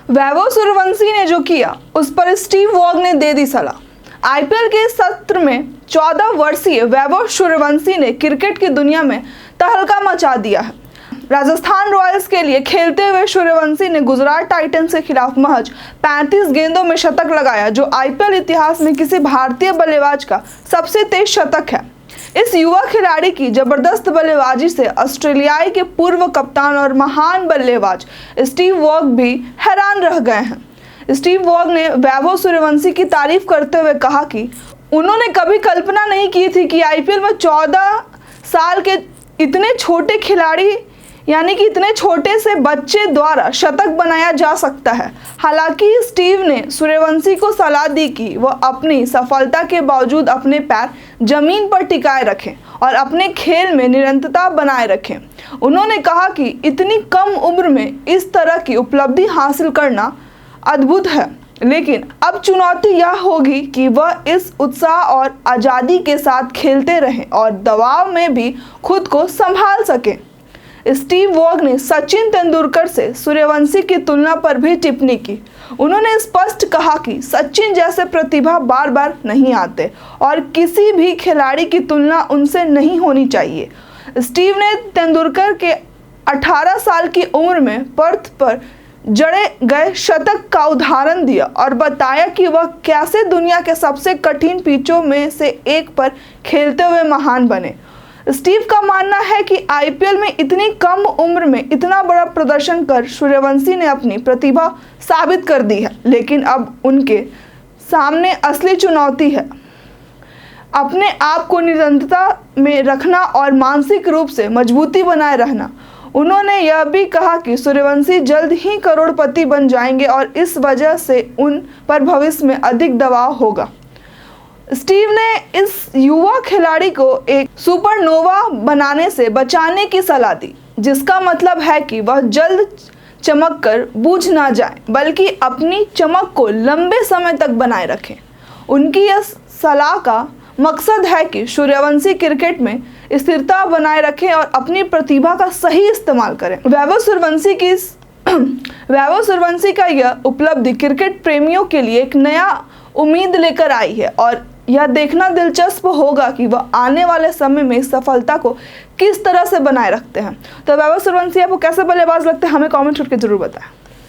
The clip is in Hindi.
वैभव सूर्यवंशी ने जो किया उस पर स्टीव वॉग ने दे दी सलाह। आईपीएल के सत्र में 14 वर्षीय वैभव सूर्यवंशी ने क्रिकेट की दुनिया में तहलका मचा दिया है। राजस्थान रॉयल्स के लिए खेलते हुए सूर्यवंशी ने गुजरात टाइटंस के खिलाफ महज 35 गेंदों में शतक लगाया, जो आईपीएल इतिहास में किसी भारतीय बल्लेबाज का सबसे तेज शतक है। इस युवा खिलाड़ी की जबरदस्त बल्लेबाजी से ऑस्ट्रेलियाई के पूर्व कप्तान और महान बल्लेबाज स्टीव वॉग भी हैरान रह गए हैं। स्टीव वॉग ने वैभव सूर्यवंशी की तारीफ करते हुए कहा कि उन्होंने कभी कल्पना नहीं की थी कि आईपीएल में 14 साल के इतने छोटे खिलाड़ी यानी कि इतने छोटे से बच्चे द्वारा शतक बनाया जा सकता है। हालांकि स्टीव ने सूर्यवंशी को सलाह दी कि वह अपनी सफलता के बावजूद अपने पैर जमीन पर टिकाए रखें और अपने खेल में निरंतरता बनाए रखें। उन्होंने कहा कि इतनी कम उम्र में इस तरह की उपलब्धि हासिल करना अद्भुत है, लेकिन अब चुनौती यह होगी कि वह इस उत्साह और आज़ादी के साथ खेलते रहें और दबाव में भी खुद को संभाल सकें। स्टीव वॉग ने सचिन तेंदुलकर से सूर्यवंशी की तुलना पर भी टिप्पणी की। उन्होंने स्पष्ट कहा कि सचिन जैसे प्रतिभा बार बार नहीं आते और किसी भी खिलाड़ी की तुलना उनसे नहीं होनी चाहिए। स्टीव ने तेंदुलकर के 18 साल की उम्र में पर्थ पर जड़े गए शतक का उदाहरण दिया और बताया कि वह कैसे दुनिया के सबसे कठिन पिचों में से एक पर खेलते हुए महान बने। स्टीव का मानना है कि आईपीएल में इतनी कम उम्र में इतना बड़ा प्रदर्शन कर सूर्यवंशी ने अपनी प्रतिभा साबित कर दी है, लेकिन अब उनके सामने असली चुनौती है अपने आप को निरंतरता में रखना और मानसिक रूप से मजबूती बनाए रहना। उन्होंने यह भी कहा कि सूर्यवंशी जल्द ही करोड़पति बन जाएंगे और इस वजह से उन पर भविष्य में अधिक दबाव होगा। स्टीव ने इस युवा खिलाड़ी को एक सुपरनोवा बनाने से बचाने की सलाह दी, जिसका मतलब है कि वह जल्द चमक कर बूझ ना जाए, बल्कि अपनी चमक को लंबे समय तक बनाए रखें। उनकी यह सलाह का मकसद है कि सूर्यवंशी क्रिकेट में स्थिरता बनाए रखें और अपनी प्रतिभा का सही इस्तेमाल करें। वैभव सूर्यवंशी का यह उपलब्धि क्रिकेट प्रेमियों के लिए एक नया उम्मीद लेकर आई है और यह देखना दिलचस्प होगा कि वह आने वाले समय में इस सफलता को किस तरह से बनाए रखते हैं। तो वैभव सूर्यवंशी आपको कैसे बल्लेबाज लगते हैं, हमें कमेंट करके जरूर बताएं।